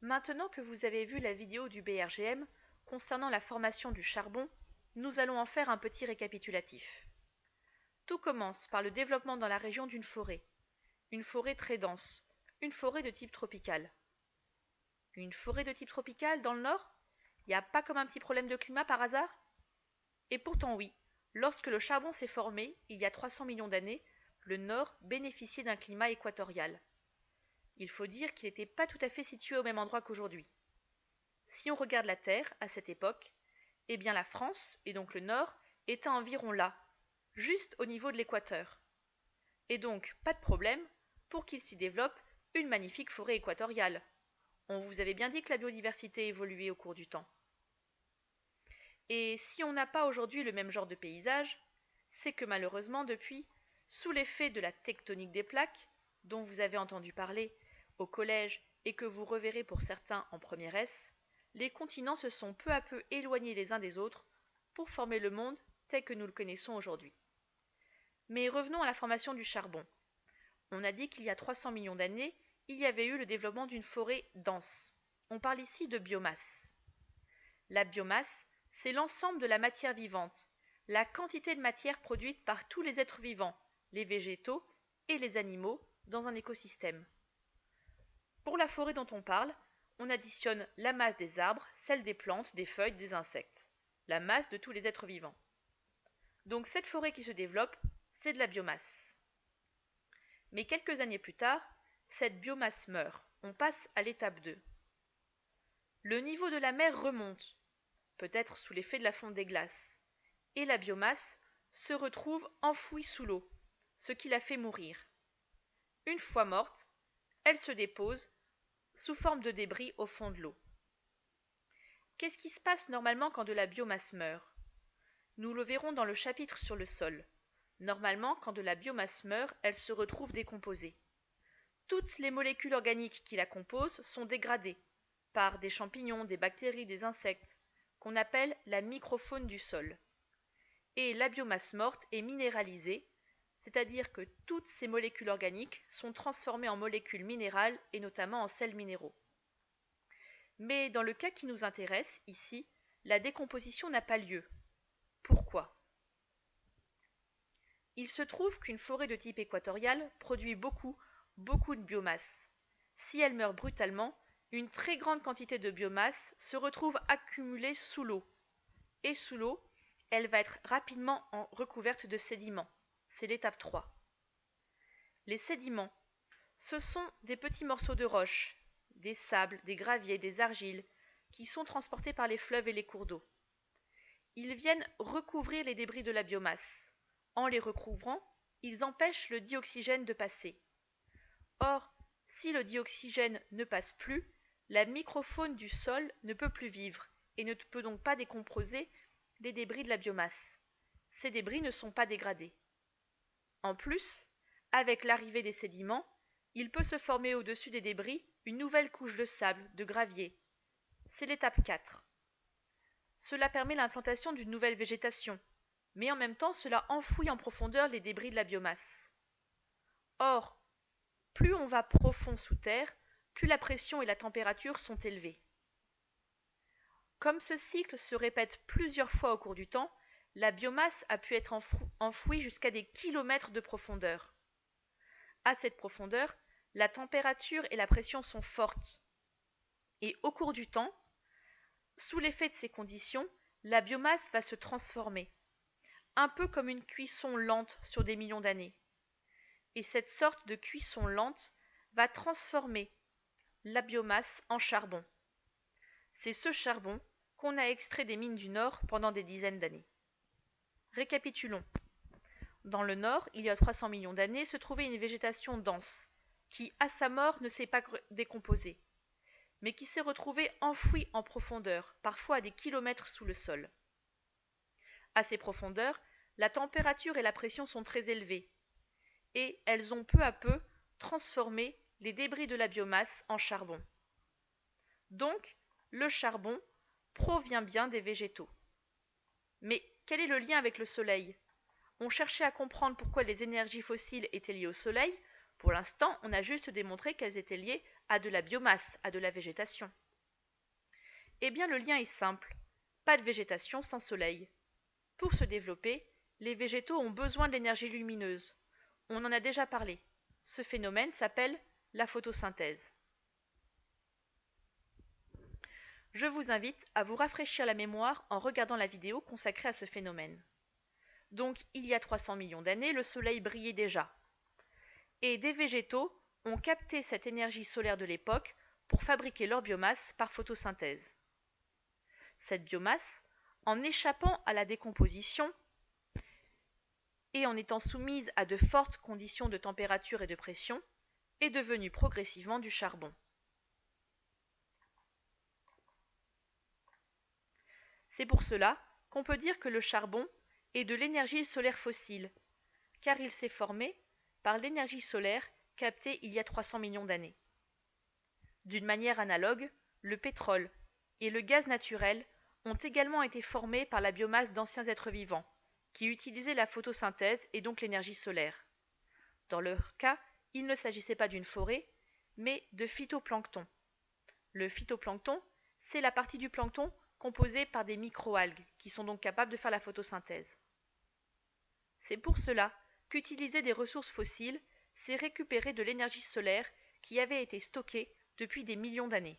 Maintenant que vous avez vu la vidéo du BRGM concernant la formation du charbon, nous allons en faire un petit récapitulatif. Tout commence par le développement dans la région d'une forêt très dense, une forêt de type tropical. Une forêt de type tropical dans le nord? Il n'y a pas comme un petit problème de climat par hasard? Et pourtant oui, lorsque le charbon s'est formé, il y a 300 millions d'années, le nord bénéficiait d'un climat équatorial. Il faut dire qu'il n'était pas tout à fait situé au même endroit qu'aujourd'hui. Si on regarde la Terre à cette époque, eh bien la France, et donc le Nord, était environ là, juste au niveau de l'équateur. Et donc, pas de problème pour qu'il s'y développe une magnifique forêt équatoriale. On vous avait bien dit que la biodiversité évoluait au cours du temps. Et si on n'a pas aujourd'hui le même genre de paysage, c'est que malheureusement depuis, sous l'effet de la tectonique des plaques, dont vous avez entendu parler au collège et que vous reverrez pour certains en première S, les continents se sont peu à peu éloignés les uns des autres pour former le monde tel que nous le connaissons aujourd'hui. Mais revenons à la formation du charbon. On a dit qu'il y a 300 millions d'années, il y avait eu le développement d'une forêt dense. On parle ici de biomasse. La biomasse, c'est l'ensemble de la matière vivante, la quantité de matière produite par tous les êtres vivants, les végétaux et les animaux, dans un écosystème. Pour la forêt dont on parle, on additionne la masse des arbres, celle des plantes, des feuilles, des insectes, la masse de tous les êtres vivants. Donc cette forêt qui se développe, c'est de la biomasse. Mais quelques années plus tard, cette biomasse meurt. On passe à l'étape 2. Le niveau de la mer remonte, peut-être sous l'effet de la fonte des glaces, et la biomasse se retrouve enfouie sous l'eau, ce qui la fait mourir. Une fois morte, elle se dépose sous forme de débris au fond de l'eau. Qu'est-ce qui se passe normalement quand de la biomasse meurt? Nous le verrons dans le chapitre sur le sol. Normalement, quand de la biomasse meurt, elle se retrouve décomposée. Toutes les molécules organiques qui la composent sont dégradées par des champignons, des bactéries, des insectes, qu'on appelle la microfaune du sol. Et la biomasse morte est minéralisée, c'est-à-dire que toutes ces molécules organiques sont transformées en molécules minérales et notamment en sels minéraux. Mais dans le cas qui nous intéresse, ici, la décomposition n'a pas lieu. Pourquoi? Il se trouve qu'une forêt de type équatorial produit beaucoup de biomasse. Si elle meurt brutalement, une très grande quantité de biomasse se retrouve accumulée sous l'eau. Et sous l'eau, elle va être rapidement recouverte de sédiments. C'est l'étape 3. Les sédiments, ce sont des petits morceaux de roche, des sables, des graviers, des argiles, qui sont transportés par les fleuves et les cours d'eau. Ils viennent recouvrir les débris de la biomasse. En les recouvrant, ils empêchent le dioxygène de passer. Or, si le dioxygène ne passe plus, la microfaune du sol ne peut plus vivre et ne peut donc pas décomposer les débris de la biomasse. Ces débris ne sont pas dégradés. En plus, avec l'arrivée des sédiments, il peut se former au-dessus des débris une nouvelle couche de sable, de gravier. C'est l'étape 4. Cela permet l'implantation d'une nouvelle végétation, mais en même temps cela enfouit en profondeur les débris de la biomasse. Or, plus on va profond sous terre, plus la pression et la température sont élevées. Comme ce cycle se répète plusieurs fois au cours du temps, la biomasse a pu être enfouie jusqu'à des kilomètres de profondeur. À cette profondeur, la température et la pression sont fortes. Et au cours du temps, sous l'effet de ces conditions, la biomasse va se transformer, un peu comme une cuisson lente sur des millions d'années. Et cette sorte de cuisson lente va transformer la biomasse en charbon. C'est ce charbon qu'on a extrait des mines du Nord pendant des dizaines d'années. Récapitulons. Dans le Nord, il y a 300 millions d'années, se trouvait une végétation dense, qui, à sa mort, ne s'est pas décomposée, mais qui s'est retrouvée enfouie en profondeur, parfois à des kilomètres sous le sol. À ces profondeurs, la température et la pression sont très élevées, et elles ont peu à peu transformé les débris de la biomasse en charbon. Donc, le charbon provient bien des végétaux. Mais quel est le lien avec le Soleil? On cherchait à comprendre pourquoi les énergies fossiles étaient liées au Soleil Pour l'instant, on a juste démontré qu'elles étaient liées à de la biomasse, à de la végétation. Eh bien, le lien est simple. Pas de végétation sans soleil. Pour se développer, les végétaux ont besoin de l'énergie lumineuse. On en a déjà parlé. Ce phénomène s'appelle la photosynthèse. Je vous invite à vous rafraîchir la mémoire en regardant la vidéo consacrée à ce phénomène. Donc, il y a 300 millions d'années, le Soleil brillait déjà. Et des végétaux ont capté cette énergie solaire de l'époque pour fabriquer leur biomasse par photosynthèse. Cette biomasse, en échappant à la décomposition et en étant soumise à de fortes conditions de température et de pression, est devenue progressivement du charbon. C'est pour cela qu'on peut dire que le charbon est de l'énergie solaire fossile, car il s'est formé par l'énergie solaire captée il y a 300 millions d'années. D'une manière analogue, le pétrole et le gaz naturel ont également été formés par la biomasse d'anciens êtres vivants, qui utilisaient la photosynthèse et donc l'énergie solaire. Dans leur cas, il ne s'agissait pas d'une forêt, mais de phytoplancton. Le phytoplancton, c'est la partie du plancton composée par des microalgues, qui sont donc capables de faire la photosynthèse. C'est pour cela qu'utiliser des ressources fossiles, c'est récupérer de l'énergie solaire qui avait été stockée depuis des millions d'années.